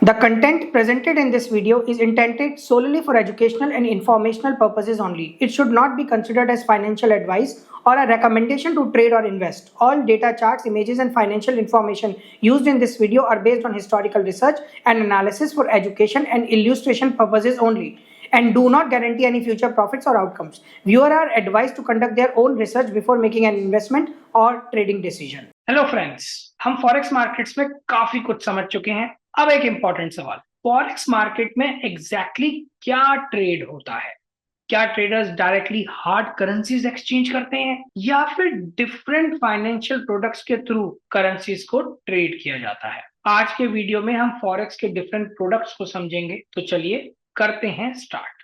The content presented in this video is intended solely for educational and informational purposes only. It should not be considered as financial advice or a recommendation to trade or invest. All data, charts, images, and financial information used in this video are based on historical research and analysis for education and illustration purposes only, and do not guarantee any future profits or outcomes. Viewers are advised to conduct their own research before making an investment or trading decision. Hello friends, हम forex markets में काफी कुछ समझ चुके हैं। अब एक important सवाल, फॉरेक्स मार्केट में एग्जैक्टली क्या ट्रेड होता है? क्या traders directly hard currencies exchange करते हैं या फिर डिफरेंट फाइनेंशियल प्रोडक्ट्स के थ्रू करेंसीज को ट्रेड किया जाता है? आज के वीडियो में हम फॉरेक्स के डिफरेंट प्रोडक्ट्स को समझेंगे। तो चलिए करते हैं स्टार्ट।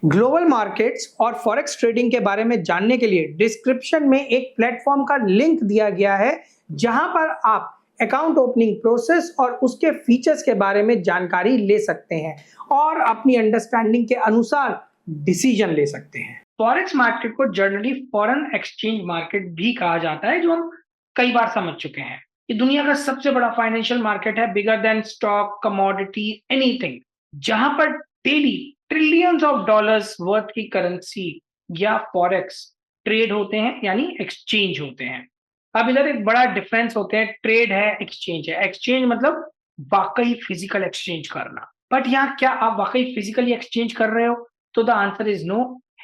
ग्लोबल मार्केट्स और फॉरेक्स ट्रेडिंग के बारे में जानने के लिए डिस्क्रिप्शन में एक प्लेटफॉर्म का लिंक दिया गया है, जहां पर आप अकाउंट ओपनिंग प्रोसेस और उसके फीचर्स के बारे में जानकारी ले सकते हैं और अपनी अंडरस्टैंडिंग के अनुसार डिसीजन ले सकते हैं। फॉरेक्स मार्केट को जनरली फॉरेन एक्सचेंज मार्केट भी कहा जाता है, जो हम कई बार समझ चुके हैं। ये दुनिया का सबसे बड़ा फाइनेंशियल मार्केट है, bigger than stock, commodity, anything, जहां पर daily trillions of dollars worth की करेंसी या फॉरेक्स ट्रेड होते हैं, यानी एक्सचेंज होते हैं। अब इधर एक बड़ा डिफरेंस होता है, ट्रेड है, एक्सचेंज है। एक्सचेंज मतलब वाकई फिजिकल एक्सचेंज करना, बट यहाँ क्या आप वाकई फिजिकली एक्सचेंज कर रहे हो? तो the answer is no.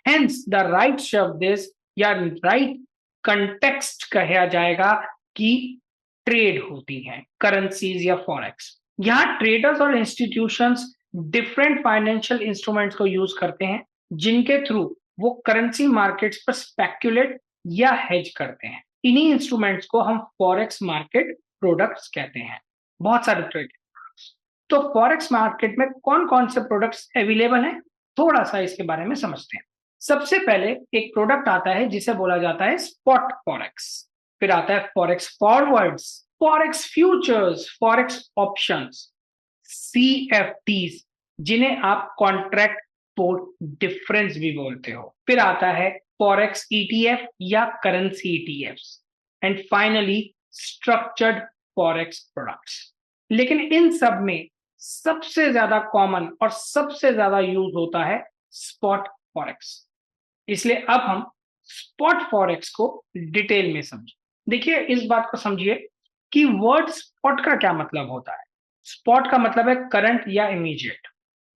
Hence the right शब्द इज, या राइट कंटेक्स्ट कहा जाएगा कि ट्रेड होती हैं करेंसीज या फॉरेक्स। यहाँ ट्रेडर्स और इंस्टीट्यूशंस डिफरेंट फाइनेंशियल इंस्ट्रूमेंट्स को यूज करते हैं, जिनके थ्रू वो करेंसी मार्केट्स पर स्पेक्यूलेट या हेज करते हैं। इन्हीं इंस्ट्रूमेंट्स को हम फॉरेक्स मार्केट प्रोडक्ट्स कहते हैं। बहुत सारे ट्रेड प्रोडक्ट्स। तो फॉरेक्स मार्केट में कौन कौन से प्रोडक्ट्स अवेलेबल हैं, थोड़ा सा इसके बारे में समझते हैं। सबसे पहले एक प्रोडक्ट आता है जिसे बोला जाता है स्पॉट फॉरेक्स। फिर आता है forex forwards, forex futures, forex options, CFDs, जिन्हें आप कॉन्ट्रैक्ट फॉर डिफरेंस भी बोलते हो। फिर आता है फॉरेक्स ETF या currency ETFs, and finally structured forex products. लेकिन इन सब में सबसे ज्यादा कॉमन और सबसे ज्यादा यूज होता है स्पॉट फॉरेक्स। इसलिए अब हम स्पॉट फॉरेक्स को डिटेल में समझें। देखिए, इस बात को समझिए कि वर्ड स्पॉट का क्या मतलब होता है। स्पॉट का मतलब है करंट या इमीडिएट।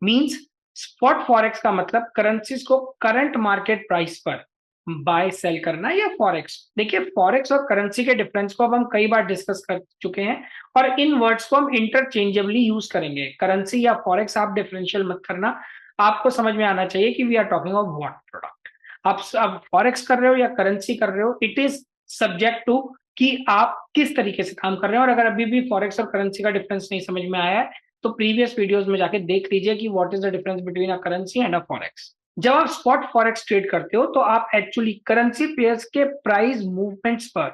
मींस स्पॉट फॉरेक्स का मतलब करेंसीज को करंट मार्केट प्राइस पर बाय सेल करना या फॉरेक्स। देखिए, फॉरेक्स और करेंसी के डिफरेंस को अब हम कई बार डिस्कस कर चुके हैं और इन वर्ड्स को हम इंटरचेंजेबली यूज करेंगे। करेंसी या फॉरेक्स आप डिफरेंशियल मत करना, आपको समझ में आना चाहिए कि we are talking of what product. आप फॉरेक्स कर रहे हो या करेंसी कर रहे हो, इट इज सब्जेक्ट टू कि आप किस तरीके से काम कर रहे हो। और अगर अभी भी फॉरेक्स और करेंसी का डिफरेंस नहीं समझ में आया है तो प्रीवियस वीडियोस में जाके देख लीजिए कि what is the difference between a currency and a forex. जब आप स्पॉट फॉरेक्स ट्रेड करते हो तो आप एक्चुअली करेंसी पेयर्स के प्राइस मूवमेंट्स पर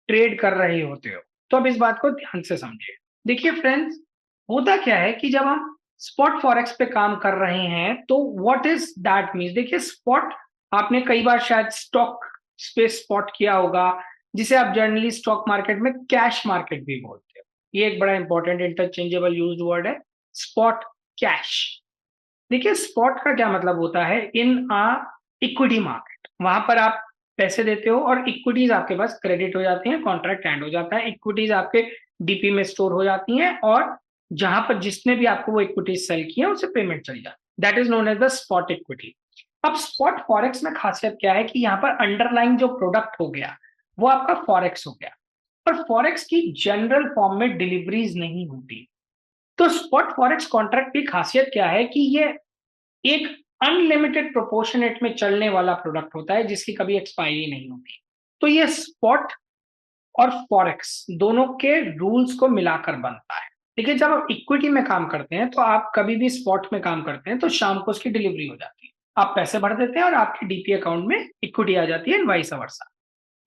ट्रेड कर रहे होते हो। तो अब इस बात को ध्यान से समझिए। देखिए फ्रेंड्स, होता क्या है कि जब हम स्पॉट फॉरेक्स पे काम कर रहे हैं तो व्हाट इज दैट मीन्स। देखिए, स्पॉट आपने कई बार शायद स्टॉक पे स्पॉट किया होगा, जिसे आप जनरली स्टॉक मार्केट में कैश मार्केट भी बोलते हो। ये एक बड़ा इंपॉर्टेंट इंटरचेंजेबल यूज्ड वर्ड है, स्पॉट कैश। देखिए, स्पॉट का क्या मतलब होता है, इन इक्विटी मार्केट, वहां पर आप पैसे देते हो और इक्विटीज आपके पास क्रेडिट हो जाती हैं, कॉन्ट्रैक्ट एंड हो जाता है, इक्विटीज आपके डीपी में स्टोर हो जाती हैं और जहां पर जिसने भी आपको वो इक्विटीज सेल किया उसे पेमेंट चली जाती है। That is known as the spot equity. अब स्पॉट फॉरेक्स में खासियत क्या है कि यहाँ पर अंडरलाइन जो प्रोडक्ट हो गया वो आपका फॉरेक्स हो गया, पर फॉरेक्स की जनरल फॉर्म में डिलीवरीज नहीं होती। तो स्पॉट फॉरेक्स कॉन्ट्रैक्ट की खासियत क्या है कि ये एक अनलिमिटेड प्रोपोर्शनेट में चलने वाला प्रोडक्ट होता है, जिसकी कभी एक्सपायरी नहीं होती। तो ये स्पॉट और फॉरेक्स दोनों के रूल्स को मिलाकर बनता है। देखिए, जब आप इक्विटी में काम करते हैं तो आप कभी भी स्पॉट में काम करते हैं तो शाम को उसकी डिलीवरी हो जाती है, आप पैसे भर देते हैं और आपके डीपी अकाउंट में इक्विटी आ जाती है, वाइस वर्सा।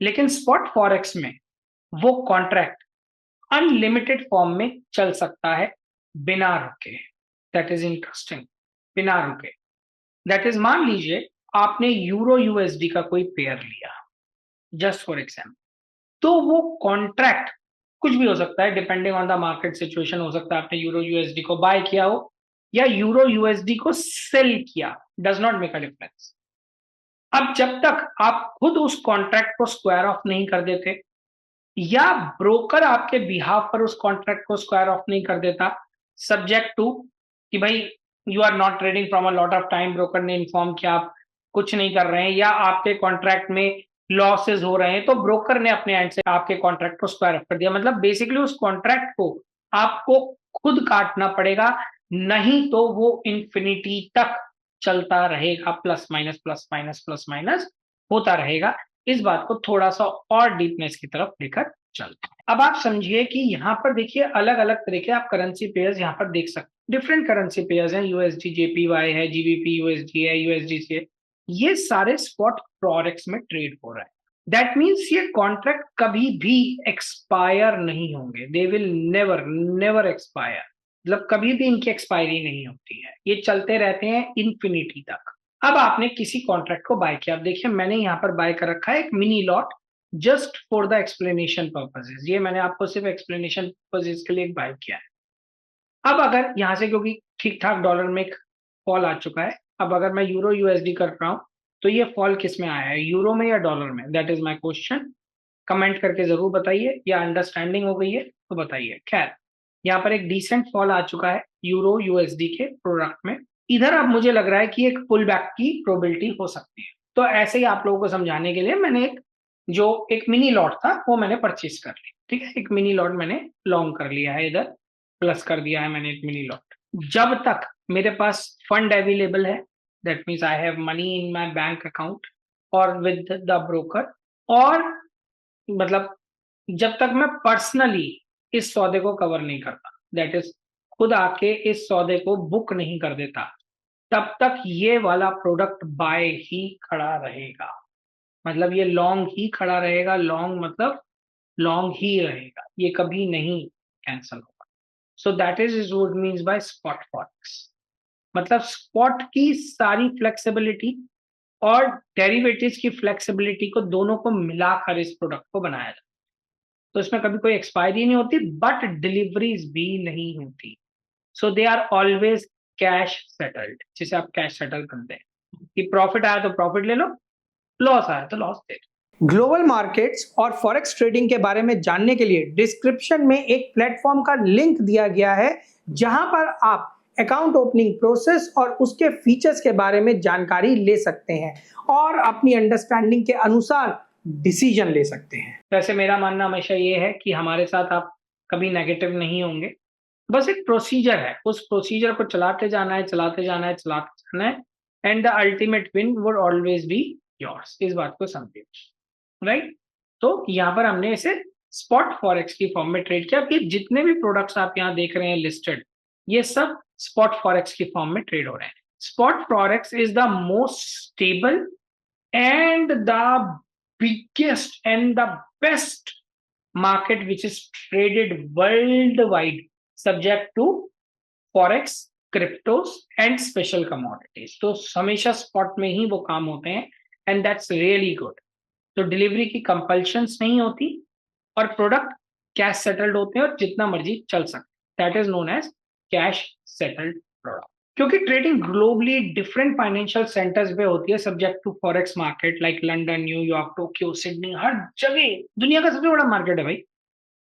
लेकिन स्पॉट फॉरेक्स में वो कॉन्ट्रैक्ट अनलिमिटेड फॉर्म में चल सकता है बिना रुके। दैट इज इंटरेस्टिंग, बिना रुके। दैट इज, मान लीजिए आपने यूरो यूएसडी का कोई पेयर लिया, जस्ट फॉर एग्जाम्पल, तो वो कॉन्ट्रैक्ट कुछ भी हो सकता है, depending on the market situation, हो सकता है आपने यूरो यूएसडी को बाय किया हो या यूरो यूएसडी को सेल किया, does not make a difference. अब जब तक आप खुद उस कॉन्ट्रैक्ट को स्क्वायर ऑफ नहीं कर देते या ब्रोकर आपके बिहाफ पर उस कॉन्ट्रैक्ट को स्क्वायर ऑफ नहीं कर देता, सब्जेक्ट टू कि भाई you are not trading from a lot of time, broker ने इन्फॉर्म किया आप कुछ नहीं कर रहे हैं या आपके कॉन्ट्रैक्ट में लॉसेस हो रहे हैं, तो ब्रोकर ने अपने एंड से आपके कॉन्ट्रैक्ट को स्क्वायर ऑफ कर दिया। मतलब बेसिकली उस कॉन्ट्रैक्ट को आपको खुद काटना पड़ेगा, नहीं तो वो इंफिनिटी तक चलता रहेगा, plus minus plus minus plus minus होता रहेगा। इस बात को थोड़ा सा और डीपनेस की तरफ लेकर चलते हैं। अब आप समझिए कि यहाँ पर देखिए अलग अलग तरीके आप करेंसी पेयर्स यहाँ पर देख सकते हैं। डिफरेंट करेंसी पेयर्स हैं, यूएसडी जेपीवाई है, जीबीपी यूएसडी है, यूएसडीसी है, ये सारे स्पॉट फॉरेक्स में ट्रेड हो रहा है। दैट मीन्स ये कॉन्ट्रैक्ट कभी भी एक्सपायर नहीं होंगे, they will never never expire, मतलब कभी भी इनकी एक्सपायरी नहीं होती है, ये चलते रहते हैं इन्फिनिटी तक। अब आपने किसी कॉन्ट्रैक्ट को बाय किया, अब देखिए मैंने यहाँ पर बाय कर रखा है एक mini lot just for the explanation purposes, ये मैंने आपको सिर्फ एक्सप्लेनेशन पर्पसेस के लिए बाय किया है। अब अगर यहाँ से, क्योंकि ठीक ठाक डॉलर में एक फॉल आ चुका है, अब अगर मैं यूरो यूएसडी कर रहा हूँ तो ये फॉल किस में आया है, यूरो में या डॉलर में, that is my question. Comment करके जरूर बताइए, या अंडरस्टैंडिंग हो गई है तो बताइए। खैर, यहाँ पर एक डिसेंट फॉल आ चुका है यूरो यूएसडी के प्रोडक्ट में, इधर अब मुझे लग रहा है कि एक पुल बैक की प्रोबेबिलिटी हो सकती है। तो ऐसे ही आप लोगों को समझाने के लिए मैंने एक मिनी लॉट था वो मैंने परचेज कर लिया, ठीक है, एक मिनी लॉट मैंने लॉन्ग कर लिया है, इधर प्लस कर दिया है मैंने एक मिनी लॉट। जब तक मेरे पास फंड अवेलेबल है, that means I have money in my bank account और विद द ब्रोकर, और मतलब जब तक मैं पर्सनली इस सौदे को कवर नहीं करता, दैट इज खुद आके इस सौदे को बुक नहीं कर देता, तब तक ये वाला प्रोडक्ट बाय ही खड़ा रहेगा। मतलब ये लॉन्ग ही खड़ा रहेगा, लॉन्ग मतलब लॉन्ग ही रहेगा, ये कभी नहीं कैंसल होगा। So that is what means by spot forex. मतलब स्पॉट की सारी फ्लेक्सिबिलिटी और डेरिवेटिव्स की फ्लेक्सिबिलिटी को दोनों को मिलाकर इस प्रोडक्ट को बनाया जाता है। तो इसमें कभी कोई एक्सपायरी नहीं होती, बट डिलीवरीज भी नहीं होती। So they are always cash settled, जिसे आप कैश सेटल करते हैं कि प्रॉफिट आया तो प्रॉफिट ले लो, लॉस आया तो लॉस दे दो। ग्लोबल मार्केट्स और फॉरेक्स ट्रेडिंग के बारे में जानने के लिए डिस्क्रिप्शन में एक प्लेटफॉर्म का लिंक दिया गया है, जहां पर आप अकाउंट ओपनिंग प्रोसेस और उसके फीचर्स के बारे में जानकारी ले सकते हैं और अपनी अंडरस्टैंडिंग के अनुसार डिसीजन ले सकते हैं। वैसे मेरा मानना हमेशा ये है कि हमारे साथ आप कभी नेगेटिव नहीं होंगे, बस एक प्रोसीजर है, उस प्रोसीजर को चलाते जाना है, चलाते जाना है, चलाते जाना है, and the ultimate win would always be yours. इस बात को समझिए, राइट। तो यहाँ पर हमने इसे स्पॉट फॉरेक्स की फॉर्म में ट्रेड किया कि जितने भी प्रोडक्ट्स आप यहाँ देख रहे हैं लिस्टेड, ये सब स्पॉट फॉरेक्स की फॉर्म में ट्रेड हो रहे हैं। Spot forex is the most stable and the biggest and the best market which is traded worldwide, subject to forex, cryptos and special commodities। तो हमेशा स्पॉट में ही वो काम होते हैं, एंड दैट्स रियली गुड। तो डिलीवरी की कंपल्शंस नहीं होती और प्रोडक्ट कैश सेटल्ड होते हैं और जितना मर्जी चल सकते, that is known as cash settled product. क्योंकि trading globally different financial centres पे होती है, subject to forex market like London, New York, Tokyo, Sydney, हर जगह दुनिया का सबसे बड़ा मार्केट है भाई।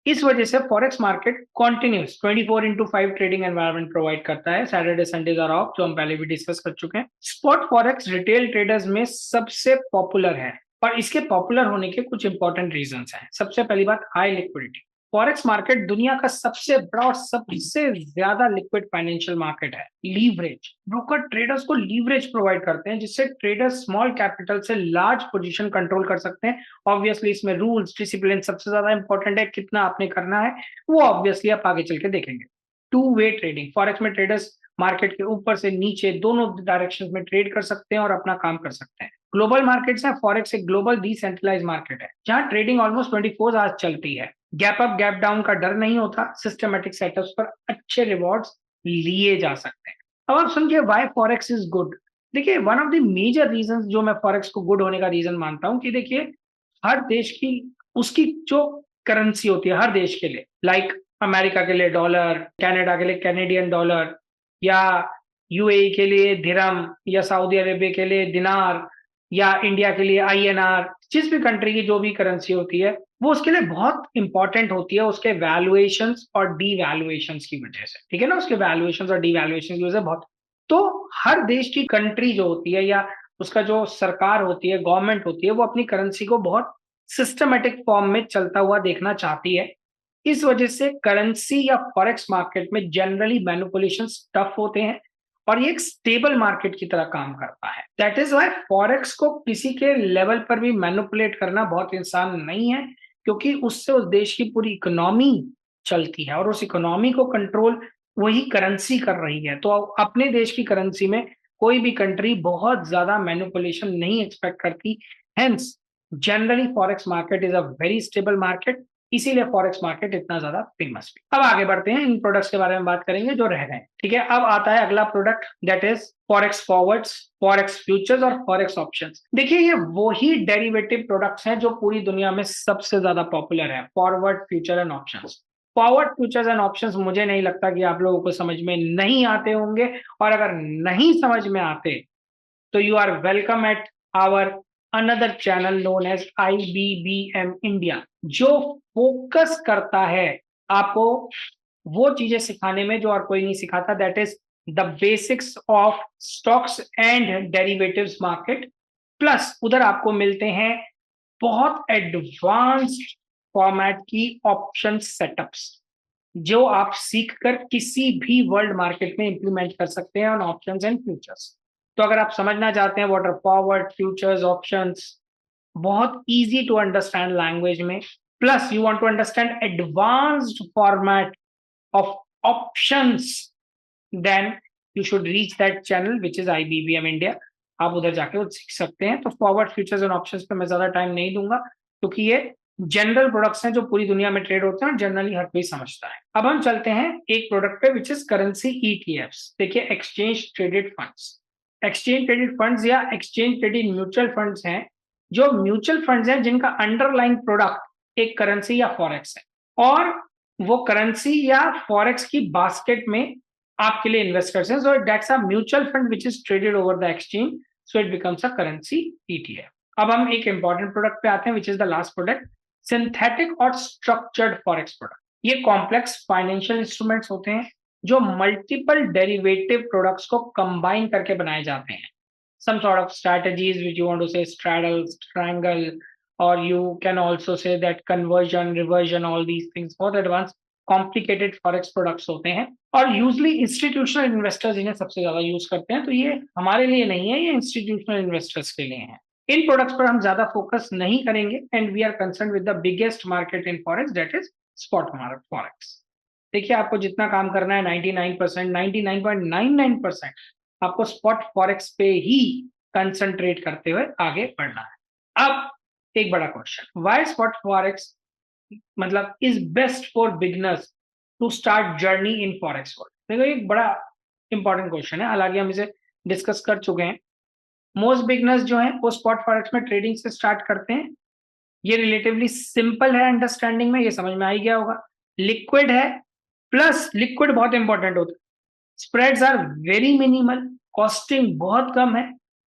इस वजह से forex market continuous 24/5 trading environment provide करता है। सैटरडे संडेज आर ऑफ, जो हम पहले भी डिस्कस कर चुके हैं। स्पॉट फॉरेक्स रिटेल ट्रेडर्स में सबसे पॉपुलर है, और इसके पॉपुलर होने के कुछ इंपॉर्टेंट रीजंस हैं। सबसे पहली बात, हाई लिक्विडिटी। फॉरेक्स मार्केट दुनिया का सबसे बड़ा और सबसे ज्यादा लिक्विड फाइनेंशियल मार्केट है। लीवरेज, ब्रोकर ट्रेडर्स को लीवरेज प्रोवाइड करते हैं, जिससे ट्रेडर्स स्मॉल कैपिटल से लार्ज पोजीशन कंट्रोल कर सकते हैं। ऑब्वियसली इसमें रूल्स, डिसिप्लिन सबसे ज्यादा इंपॉर्टेंट है, कितना आपने करना है वो ऑब्वियसली आप आगे चल के देखेंगे। टू वे ट्रेडिंग, फॉरेक्स में ट्रेडर्स मार्केट के ऊपर से नीचे दोनों डायरेक्शंस में ट्रेड कर सकते हैं और अपना काम कर सकते हैं। ग्लोबल मार्केट्स है, फॉरेक्स एक ग्लोबल डिसेंट्रलाइज मार्केट है, जहां ट्रेडिंग ऑलमोस्ट 24 आवर्स चलती है। गैप अप गैप डाउन का डर नहीं होता, सिस्टमेटिक सेटअप्स पर अच्छे रिवॉर्ड्स लिए जा सकते हैं। अब आप समझिए व्हाई फॉरेक्स इज गुड। देखिए, one of the major reasons जो मैं फॉरेक्स को गुड होने का रीजन मानता हूँ कि देखिए, हर देश की उसकी जो करेंसी होती है हर देश के लिए, लाइक अमेरिका के लिए डॉलर, कनाडा के लिए कैनेडियन डॉलर, या यूएई के लिए दिरहम, या सऊदी अरेबिया के लिए दिनार, या इंडिया के लिए आईएनआर, जिस भी कंट्री की जो भी करेंसी होती है वो उसके लिए बहुत इंपॉर्टेंट होती है उसके वैल्यूएशंस और डी वैल्यूएशंस की वजह से, ठीक है ना, उसके वैल्यूएशंस और डी वैल्यूएशन की वजह से बहुत। तो हर देश की कंट्री जो होती है या उसका जो सरकार होती है, गवर्नमेंट होती है, वो अपनी करेंसी को बहुत सिस्टमेटिक फॉर्म में चलता हुआ देखना चाहती है। इस वजह से करेंसी या फॉरेक्स मार्केट में जनरली मैनिपुलेशन टफ होते हैं और ये एक स्टेबल मार्केट की तरह काम करता है। दैट इज वाई फॉरेक्स को किसी के लेवल पर भी मैनिपुलेट करना बहुत आसान नहीं है, क्योंकि उससे उस देश की पूरी इकोनॉमी चलती है और उस इकोनॉमी को कंट्रोल वही करेंसी कर रही है। तो अपने देश की करेंसी में कोई भी कंट्री बहुत ज्यादा मैनिपुलेशन नहीं एक्सपेक्ट करती। Hence generally forex market is a very stable market, इसीलिए फॉरेक्स मार्केट इतना ज्यादा फेमस भी। अब आगे बढ़ते हैं, इन प्रोडक्ट्स के बारे में बात करेंगे जो रह गए, ठीक है। अब आता है अगला product, that is forex forwards, forex futures और फॉरेक्स ऑप्शंस। देखिए, ये वही डेरिवेटिव प्रोडक्ट्स हैं जो पूरी दुनिया में सबसे ज्यादा पॉपुलर है, forward, future and options. Forward, futures and options मुझे नहीं लगता कि आप लोगों को समझ में नहीं आते होंगे, और अगर नहीं समझ में आते तो you are welcome at our another channel known as IBBM India, जो फोकस करता है आपको वो चीजें सिखाने में जो और कोई नहीं सिखाता, that is the basics of stocks and derivatives market. Plus उधर आपको मिलते हैं बहुत एडवांस्ड फॉर्मेट की ऑप्शन सेटअप्स जो आप सीखकर किसी भी वर्ल्ड मार्केट में इंप्लीमेंट कर सकते हैं ऑन ऑप्शंस एंड फ्यूचर्स। तो अगर आप समझना चाहते हैं what are forward, futures, options, बहुत इजी टू अंडरस्टैंड लैंग्वेज में, plus you want to understand advanced format of options, then you should reach that channel which is IBBM India. आप उधर जाके वो सीख सकते हैं। तो फॉरवर्ड, फ्यूचर्स एंड ऑप्शंस पे मैं ज्यादा टाइम नहीं दूंगा, क्योंकि ये जनरल प्रोडक्ट्स हैं जो पूरी दुनिया में ट्रेड होते हैं और जनरली हर कोई समझता है। अब हम चलते हैं एक प्रोडक्ट पे विच इज करेंसी ETFs। देखिए, exchange traded funds, exchange traded funds या एक्सचेंज ट्रेडेड म्यूचुअल फंड्स हैं, जो म्यूचुअल फंड्स हैं जिनका अंडरलाइंग प्रोडक्ट एक करेंसी या फॉरेक्स है, और वो करेंसी या फॉरेक्स की बास्केट में आपके लिए इन्वेस्ट करते हैं। So that's a mutual fund which is traded over the exchange, so it becomes a currency ETF। अब हम एक इंपॉर्टेंट प्रोडक्ट पे आते हैं which is the last product, synthetic और स्ट्रक्चर्ड फॉरेक्स प्रोडक्ट। ये कॉम्प्लेक्स फाइनेंशियल इंस्ट्रूमेंट्स होते हैं जो मल्टीपल डेरिवेटिव प्रोडक्ट्स को कंबाइन करके बनाए जाते हैं। some sort of strategies which you want to say straddle, strangle, or you can also say that conversion, reversion, all these things बहुत advanced complicated forex products होते हैं और यूजली इंस्टीट्यूशनल इन्वेस्टर्स इन्हें सबसे ज्यादा यूज करते हैं। तो ये हमारे लिए नहीं है, ये इंस्टीट्यूशनल इन्वेस्टर्स के लिए है। इन प्रोडक्ट्स पर हम ज्यादा फोकस नहीं करेंगे and we are concern with the biggest market in forex, that is spot market forex. देखिए, आपको जितना काम करना है 99%, 99.99% आपको स्पॉट फॉरेक्स पे ही कंसंट्रेट करते हुए आगे बढ़ना है। अब एक बड़ा क्वेश्चन, व्हाई स्पॉट फॉरेक्स मतलब is best for beginners to start journey in forex world. देखो, एक बड़ा इंपॉर्टेंट क्वेश्चन है, हालांकि हम इसे डिस्कस कर चुके हैं। मोस्ट बिगिनर्स जो हैं वो स्पॉट फॉरेक्स में ट्रेडिंग से स्टार्ट करते हैं। ये रिलेटिवली सिंपल है अंडरस्टैंडिंग में, ये समझ में आ ही गया होगा। लिक्विड है, प्लस लिक्विड बहुत इंपॉर्टेंट होता है, spreads are very minimal, costing बहुत कम है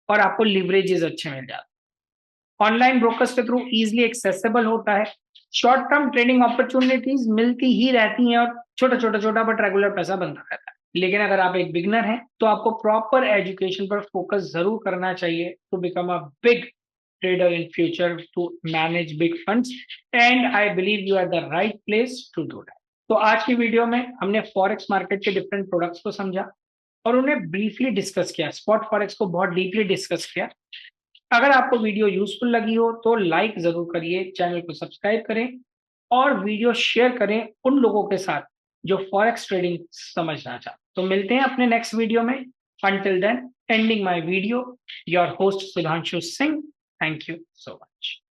और आपको लिवरेजेस अच्छे मिल जाते हैं। ऑनलाइन ब्रोकर्स के थ्रू इजीली एक्सेसिबल होता है। शॉर्ट टर्म ट्रेडिंग अपॉर्चुनिटीज मिलती ही रहती हैं और छोटा बट रेगुलर पैसा बनता रहता है। लेकिन अगर आप एक बिगनर हैं तो आपको प्रॉपर एजुकेशन पर फोकस जरूर करना चाहिए to become a big trader in future, to manage big funds, and I believe you are the right place to do that. तो आज की वीडियो में हमने फॉरेक्स मार्केट के डिफरेंट प्रोडक्ट्स को समझा और उन्हें ब्रीफली डिस्कस किया, स्पॉट फॉरेक्स को बहुत डीपली डिस्कस किया। अगर आपको वीडियो यूजफुल लगी हो तो लाइक जरूर करिए, चैनल को सब्सक्राइब करें और वीडियो शेयर करें उन लोगों के साथ जो फॉरेक्स ट्रेडिंग समझना चाहते। तो मिलते हैं अपने नेक्स्ट वीडियो में। Until then, ending my video, your host Sudhanshu Singh. Thank you so much.